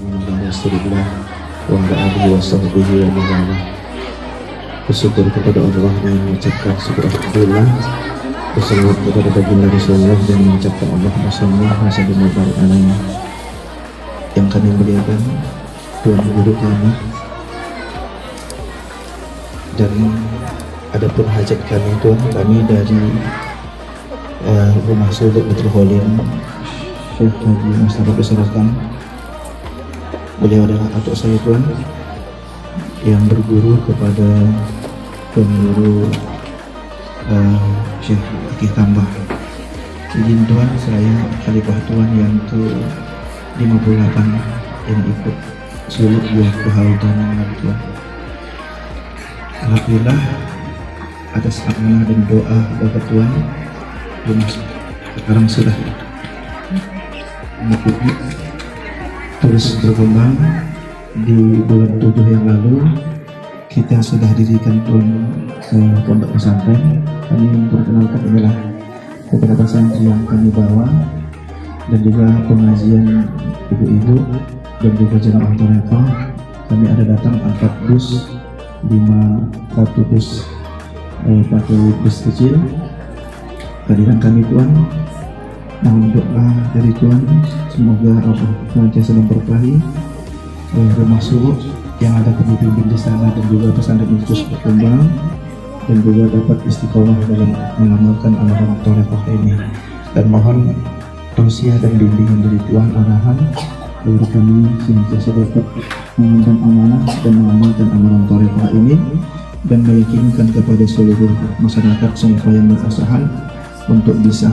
Muhammadin Rasulullah wa ala alihi wa sahbihi wa man wala. Bersyukur kepada Allah dan mengucapkan syukur alhamdulillah. Bersalawat kepada baginda Rasulullah dan mengucapkan Allahumma shalli wa barik alaihi. Yang kami muliakan Tuhan Guru kami, dan adapun hajat kami Tuhan, kami dari Rumah Suluk Betul Kholim Syekh Haji Mustafa Beserahkan. Beliau adalah atuk saya Tuhan, yang berguru kepada penguru Syekh Akih Tambah. Izin Tuhan, saya Khalifah Tuhan yang ke-58 yang ikut suluk buah kehautan Tuhan. Alhamdulillah atas amanah dan doa Bapak Tuhan, sekarang sudah mengikuti terus berkembang. Di bulan 7 yang lalu kita sudah dirikan Tuhan ke pondok pesantren. Kami memperkenalkan adalah beberapa santri yang kami bawa, dan juga pengajian ibu-ibu dan juga jemaah tarekat. Kami ada datang 4 bus, 1 bus pakai bus kecil. Kehadiran kami Tuhan, mohon doa dari Tuhan, semoga Allah senantiasa memberkahi Rumah Suluk yang ada pemimpin di sana, dan juga pesantren ini terus berkembang dan juga dapat istiqomah dalam mengamalkan amalan tarekat ini. Dan mohon tausiah dan bimbingan dari Tuhan, arahan agar kami senantiasa dapat mengemban amanah dan mengamalkan amalan tarekat ini, dan meyakinkan kepada seluruh masyarakat semua yang berusaha untuk bisa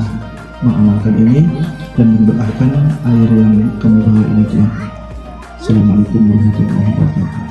mengamalkan ini dan mendoakan air yang kami bawa ini Tuhan. Assalamualaikum warahmatullahi wabarakatuh.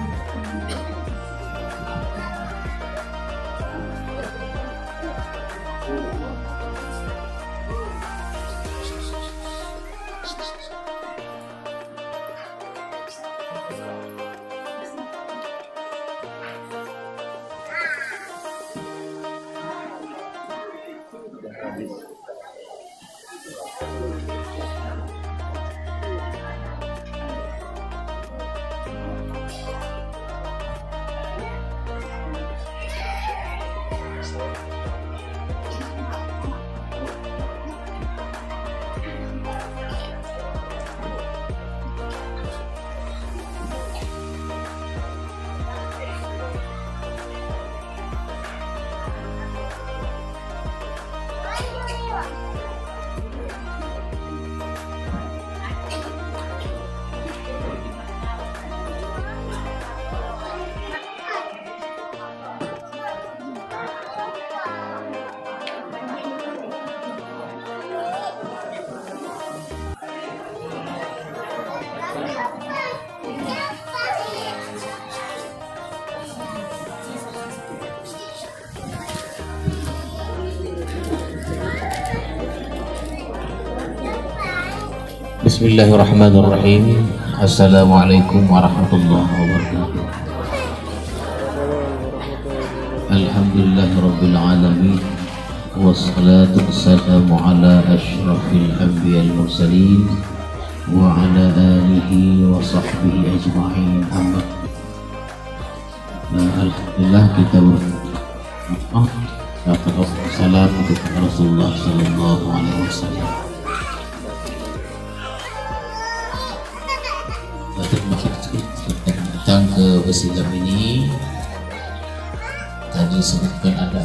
Bismillahirrahmanirrahim. Assalamualaikum warahmatullahi wabarakatuh. Alhamdulillahirabbil alamin, wassalatu wassalamu ala asyrafil anbiya'il mursalin wa ala alihi wa sahbihi ajma'in. Amma alhamdulillah, kita salam untuk Rasulullah sallallahu alaihi wasallam. Terima kasih sudah datang ke Wasilam ini. Tadi sebutkan ada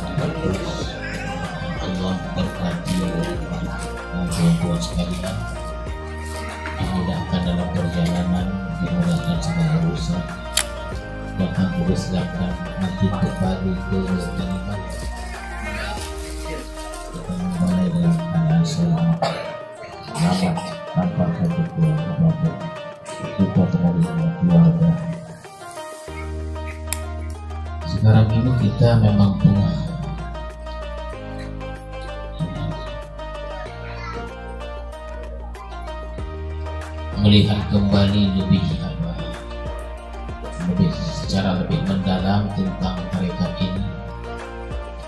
Allah berkati tuan-tuan sekalian, dimudahkan dalam perjalanan, dimudahkan segala urusan, bahkan bersiapkan nanti kembali ke Kalimantan. Kita kembali dalam keadaan selamat tanpa satu keluarga. Kita menerima keluarga. Sekarang ini kita memang tengah melihat kembali secara lebih mendalam tentang tarekat ini.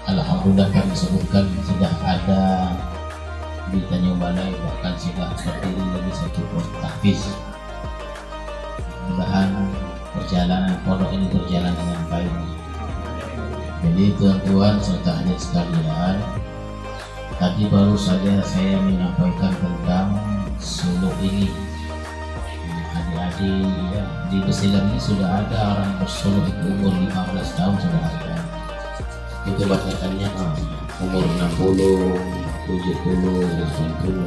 Alhamdulillah kami sebutkan sudah ada di Tanjung Balai, bahkan sudah berdiri lagi satu pos tahfiz. mudah-mudahan perjalanan pondok ini berjalan dengan baik. Jadi tuan-tuan serta hadirin sekalian, tadi baru saja saya menyampaikan tentang suluk ini. Adik-adik ya, di Besilan ini sudah ada orang bersuluk itu umur 15 tahun sudah ada. Itu kebanyakannya umur 60, 70, 80.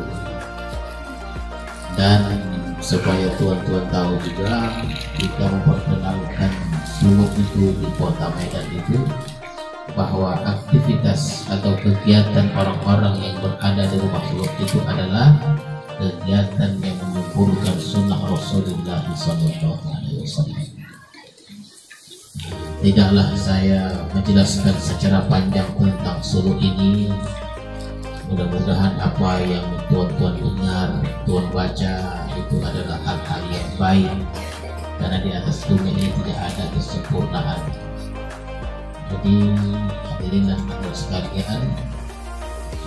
Dan supaya tuan-tuan tahu juga, kita memperkenalkan suluk itu di kota Medan itu, bahwa aktivitas atau kegiatan orang-orang yang berada di rumah suluk itu adalah kegiatan yang menyempurnakan sunnah Rasulullah SAW. Tidaklah saya menjelaskan secara panjang tentang suluk ini. Mudah-mudahan apa yang tuan-tuan dengar, tuan baca itu adalah hal-hal yang baik, karena di atas dunia ini tidak ada kesempurnaan. Jadi hadirinlah sekalian,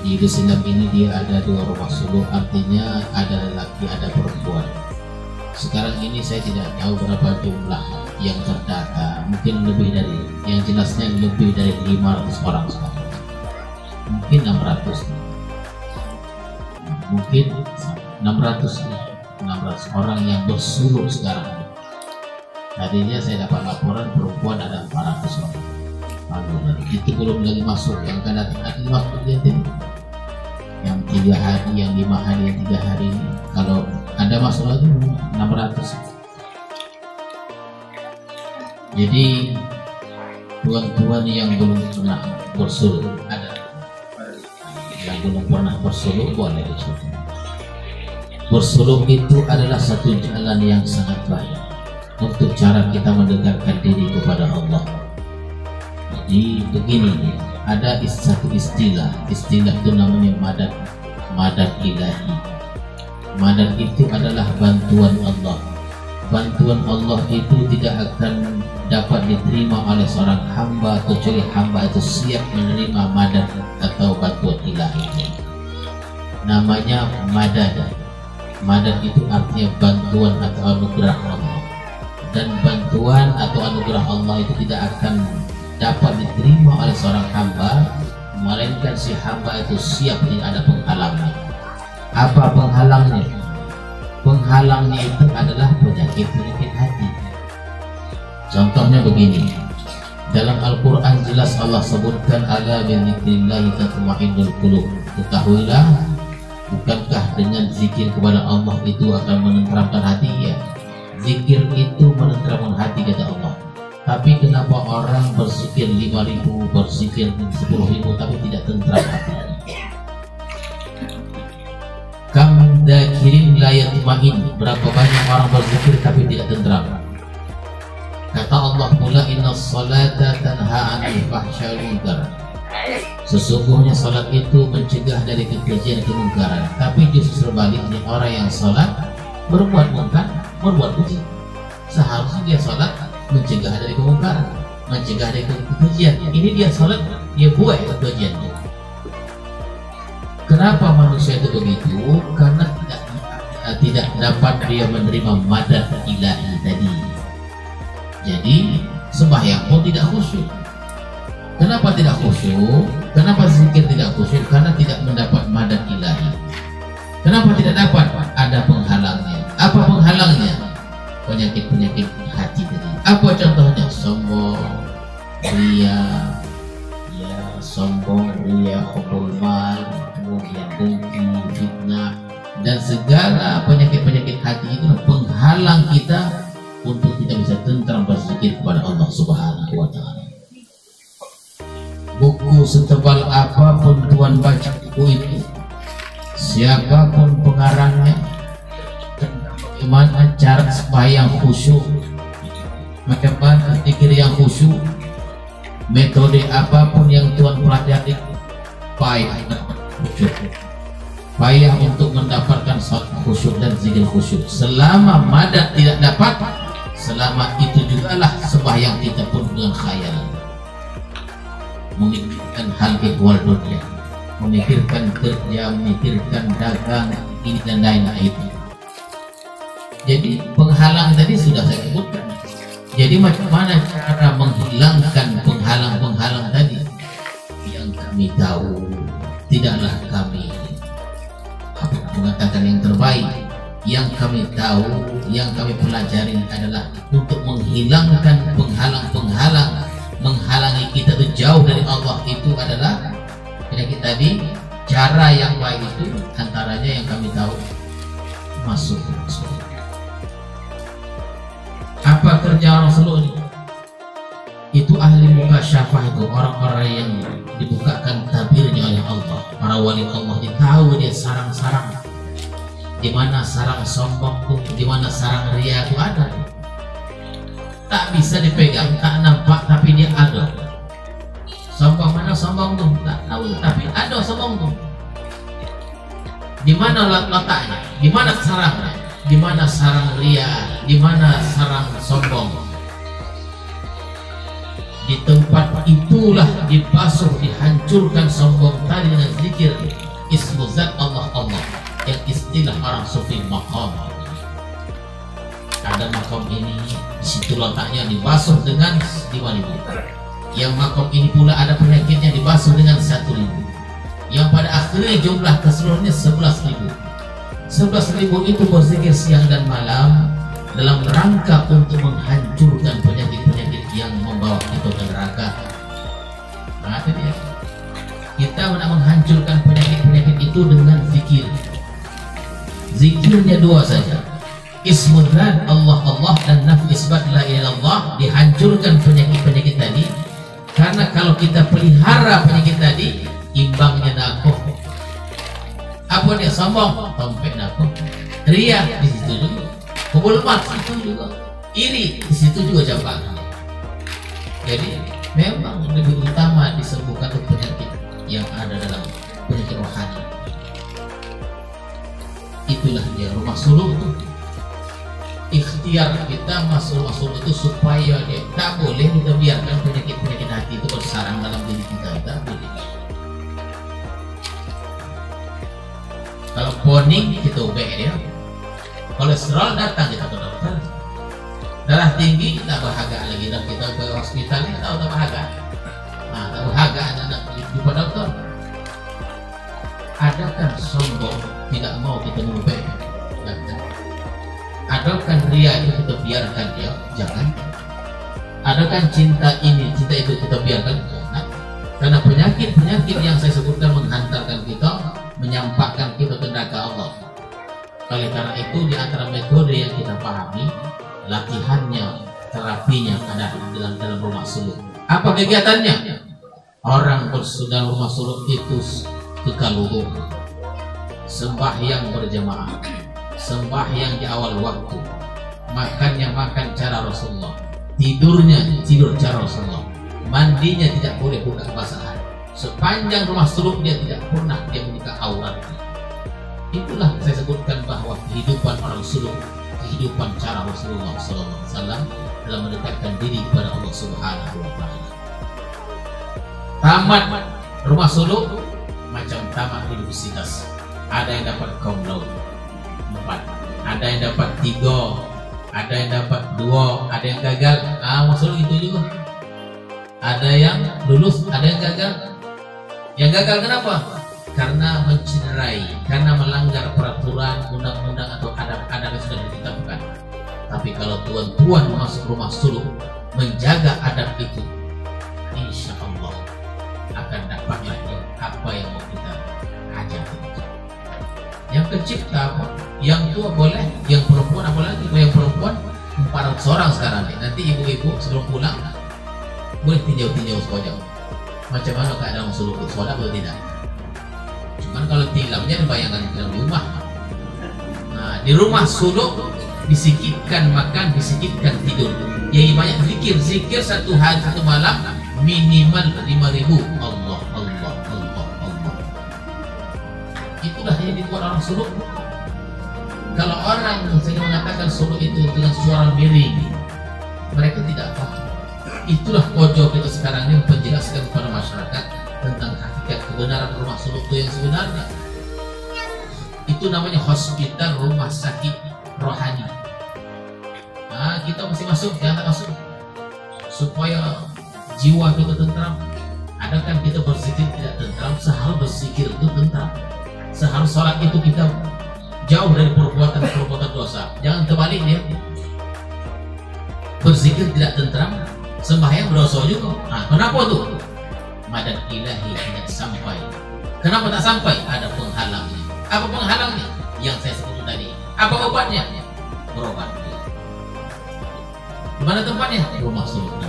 di Islam ini dia ada 2 rumah suluk, artinya ada lelaki ada perempuan. Sekarang ini saya tidak tahu berapa jumlah yang terdata, mungkin lebih dari, yang jelasnya lebih dari 500 orang sekarang, mungkin 600, mungkin 600 orang yang bersuluk sekarang. Tadinya saya dapat laporan perempuan ada 400 orang. Itu belum lagi masuk yang akan datang, ada masuk yang 3 hari, yang 5 hari, yang 3 hari ini. Kalau ada masuk lagi 600. Jadi tuan-tuan yang belum pernah bersuluk, ada yang belum pernah bersuluk boleh bersuluk. Bersuluk itu adalah satu jalan yang sangat baik untuk cara kita mendekatkan diri kepada Allah. Jadi begini, ada satu istilah itu namanya madad ilahi. Madad itu adalah bantuan Allah. Bantuan Allah itu tidak akan dapat diterima oleh seorang hamba kecuali hamba itu siap menerima madad atau bantuan ilahi. Namanya madad. Madad itu artinya bantuan atau anugerah Allah. Dan bantuan atau anugerah Allah itu tidak akan dapat diterima oleh seorang hamba melainkan si hamba itu siap, tidak ada penghalangnya. Apa penghalangnya? Penghalangnya itu adalah penyakit-penyakit hati. Contohnya begini, dalam Al-Quran jelas Allah sebutkan ala bidzikrillahi tatma'innul qulub. Ketahuilah, bukankah dengan zikir kepada Allah itu akan menenteramkan hati? Ya, zikir itu menenteramkan hati kata Allah. Tapi kenapa orang berzikir 5.000, berzikir 10.000 tapi tidak tentram hatinya? Kam dakirin la yatma'in, berapa banyak orang berzikir tapi tidak tentram. Kata Allah pula, inna salata tanha 'anil fahsya'i wal munkar. Sesungguhnya salat itu mencegah dari kekejian kemungkaran. Tapi justru sebaliknya, orang yang salat berbuat munkar, berbuat keji. Seharusnya dia salat mencegah dari kemungkaran, mencegah dari kekejian. Ini dia salat, dia buat kekejiannya. Kenapa manusia itu begitu? Karena tidak dapat dia menerima madad ilahi tadi. Jadi sembahyang pun tidak khusyuk. Kenapa tidak khusyuk? Kenapa zikir tidak khusyuk? Karena tidak mendapat madad ilahi. Kenapa tidak dapat? Ada penghalangnya. Apa penghalangnya? Penyakit-penyakit hati tadi. Apa contohnya? Sombong, ria, hubbul mal, kemudian dengki, fitnah, dan segala penyakit-penyakit hati itu penghalang kita untuk kita bisa tentram berzikir kepada Allah Subhanahu wa Ta'ala. Buku setebal apapun tuan baca buku itu, siapapun pengarangnya, bagaimana cara sembahyang khusyuk, macam mana zikir yang khusyuk, metode apapun yang tuan pelajari, payah untuk mendapatkan salat khusyuk dan zikir khusyuk. Selama madad tidak dapat, selama itu jugalah sembahyang kita pun dengan khayal, memikirkan hal ihwal dunia, memikirkan kerja, memikirkan dagang, ini dan lain-lain itu. Jadi penghalang tadi sudah saya sebutkan. Jadi macam mana cara menghilangkan penghalang-penghalang tadi? Yang kami tahu, tidaklah kami mengatakan yang terbaik. Yang kami tahu, yang kami pelajari adalah untuk menghilangkan penghalang-penghalang, menghalangi kita jauh dari Allah, itu adalah penyakit tadi. Cara yang baik itu antaranya yang kami tahu masuk surga. Apa kerja orang suluk ini? Itu ahli mukasyafah, itu orang-orang yang dibukakan tabirnya oleh Allah. Para wali Allah ditahu dia sarang-sarang, di mana sarang sombong tuh, di mana sarang ria itu ada. Tak bisa dipegang, tak nampak, tapi dia ada. Sombong mana sombong tuh? Tak tahu, tapi ada sombong tuh. Di mana letaknya? Di mana sarangnya? Di mana sarang ria? Di mana sarang sombong? Di tempat itulah dibasuh, dihancurkan sombong tadi dengan zikir ismu zat Allah, yang istilah orang sufi maqam. Ada maqam ini, di situ letaknya dibasuh dengan 5.000. Yang maqam ini pula ada penyakitnya dibasuh dengan 1.000. Yang pada akhirnya jumlah keseluruhannya 11.000. 11.000 itu berzikir siang dan malam dalam rangka untuk menghancurkan penyakit-penyakit yang membawa kita ke neraka. Nah, itu dia. Kita nak menghancurkan penyakit-penyakit itu dengan zikir. Zikirnya 2 saja. Ismudzat Allah dan nafi isbat la ilaha illallah, dihancurkan penyakit-penyakit tadi. Karena kalau kita pelihara penyakit tadi, imbangnya nakoh. Apa dia? Sombong, tompek nakoh. Ria di situ juga. Kebulmat di situ juga. Iri di situ juga cabangnya. Jadi memang lebih utama disembuhkan penyakit yang ada dalam penyakit rohani. Itulah dia rumah suluk itu. Ikhtiar kita masuk rumah suluk itu supaya dia tak boleh kita biarkan penyakit-penyakit hati itu bersarang dalam diri kita. Tak boleh. Kalau poning kita ubek dia, kolesterol datang kita ke dokter, darah tinggi tak bahagia lagi, dan kita ke hospital ini tahu tak bahagia. Nah, tak bahagia anak jumpa dokter. Adakan sombong tidak mau kita ubek? Adakan ria itu kita biarkan dia? Jangan. Adakan cinta ini, cinta itu kita biarkan? Jangan. Karena penyakit-penyakit yang saya sebutkan menghantarkan kita, menyampaikan kita ke neraka Allah. Oleh karena itu, di antara metode yang kita pahami, latihannya, terapinya ada dalam rumah suluk. Apa kegiatannya? Orang dalam rumah suluk itu kekaluhur, sembahyang berjamaah, sembahyang di awal waktu, makannya makan cara Rasulullah, tidurnya tidur cara Rasulullah, mandinya tidak boleh buka basahan. Sepanjang rumah suluk dia tidak pernah dia membuka aurat. Itulah saya sebutkan bahwa kehidupan orang suluk, kehidupan cara Rasulullah SAW dalam mendekatkan diri kepada Allah Subhanahu wa Ta'ala. Tamat rumah suluk macam tamat universitas. Ada yang dapat cum laude 4, ada yang dapat 3, ada yang dapat 2, ada yang gagal. Masuk itu juga. Ada yang lulus, ada yang gagal. Yang gagal kenapa? Karena mencederai, karena melanggar peraturan, undang-undang atau adab-adab yang sudah ditetapkan. Tapi kalau tuan-tuan masuk rumah suluk menjaga adab itu, insya Allah akan dapatlah apa yang mau kita ajak. Yang kecil apa? Yang tua boleh, yang perempuan apalagi? Yang perempuan 400 orang sekarang nih. Nanti ibu-ibu sebelum pulang boleh tinjau-tinjau sekojang. Macam mana keadaan suluk sholat atau tidak? Cuman kalau tilamnya dibayangkan di dalam rumah. Nah, di rumah suluk disikitkan makan, disikitkan tidur. Jadi banyak zikir satu hari satu malam minimal 5.000. Allah. Itulah yang dibuat orang suluk. Kalau orang sering mengatakan suluk itu dengan suara miring, mereka tidak paham. Itulah pojok kita sekarang ini menjelaskan kepada masyarakat tentang hakikat kebenaran rumah suluk itu yang sebenarnya. Itu namanya hospital, rumah sakit rohani. kita mesti masuk, jangan masuk, supaya jiwa kita tentram. Ada kan kita berzikir tidak tentram, seharusnya berzikir itu tentram. Seharusnya sholat itu kita jauh dari perbuatan dosa. Jangan terbalik dia. Berzikir tidak tentram, sembahyang berdosa juga. Nah, kenapa tuh? Madad ilahi tidak sampai. Kenapa tak sampai? Ada penghalangnya. Apa penghalangnya? Yang saya sebut tadi. Apa obatnya? Berobat. Di mana tempatnya? Rumah suluk.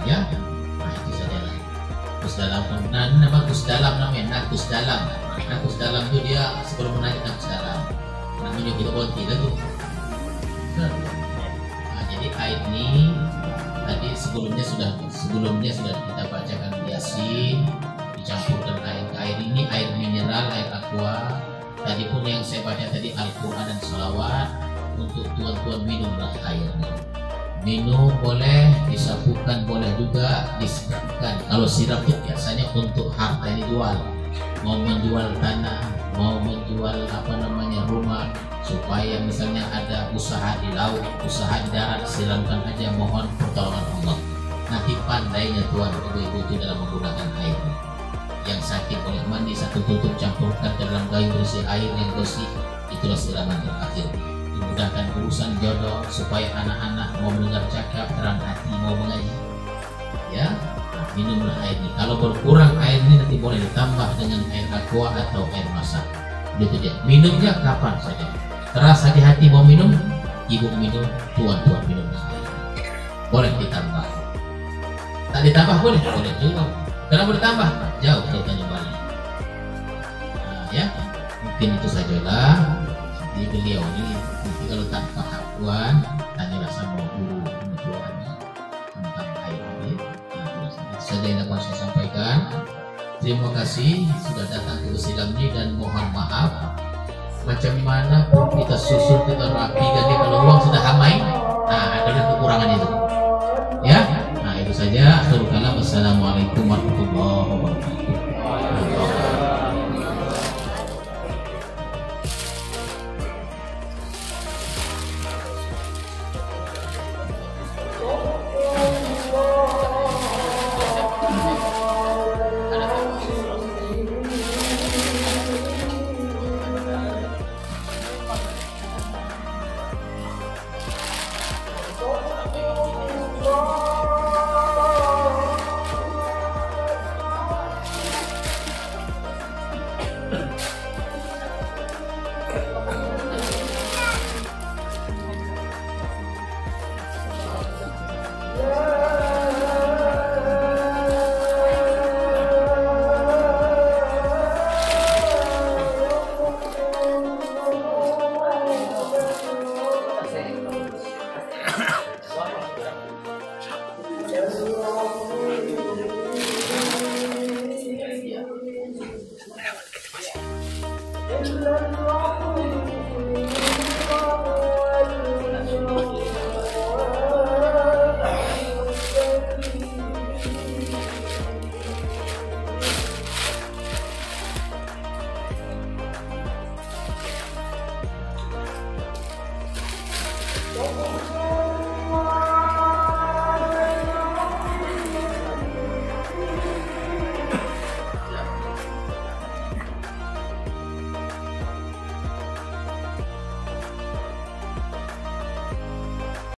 Ya, nah itu sajalah. Kusdalam, nama kusdalam namanya. Nakus dalam itu dia sebelum menaik nakus dalam. Namanya kita bonti lah tuh. Nah, jadi ayat ini tadi sebelumnya sudah kita bacakan Yasin, dicampurkan air ini, air mineral, air aqua. Tadi pun yang saya baca tadi Al-Quran dan Salawat. Untuk tuan-tuan minumlah airnya. Minum boleh, disapukan boleh juga, disirapkan. Kalau sirap itu biasanya untuk harta yang dijual, mau menjual tanah, mau menjual rumah, supaya misalnya ada usaha di laut, usaha di darat, siramkan aja, mohon pertolongan Allah. Nanti pandainya tuan ibu-ibu itu dalam menggunakan air. Yang sakit boleh mandi, satu tutup campurkan ke dalam gayung berisi air yang bersih, itulah siraman terakhir. Dimudahkan urusan jodoh, supaya anak-anak mau mendengar cakap, terang hati mau mengaji. Ya, nah, minumlah air ini. Kalau berkurang air ini nanti boleh ditambah dengan air aqua atau air masak. Itu dia. Minumnya kapan saja. Terasa di hati mau minum, ibu minum, tuan-tuan minum. Boleh ditambah. Tak ditambah boleh juga. Kenapa ditambah? Jauh dari Tanjung Bali. Nah, ya, mungkin itu sajalah. Jadi beliau ini nanti kalau tak paham, tanyalah sama guru tuannya tentang air ini. Nah, itu saja yang dapat saya sampaikan. Terima kasih sudah datang ke Usilam ini, dan mohon maaf macam mana pun kita susun, kita rapikan dia, kalau uang sudah hamai, nah ada kekurangan itu. Ya, nah itu saja. Akhirul kalam. Wassalamualaikum warahmatullahi wabarakatuh.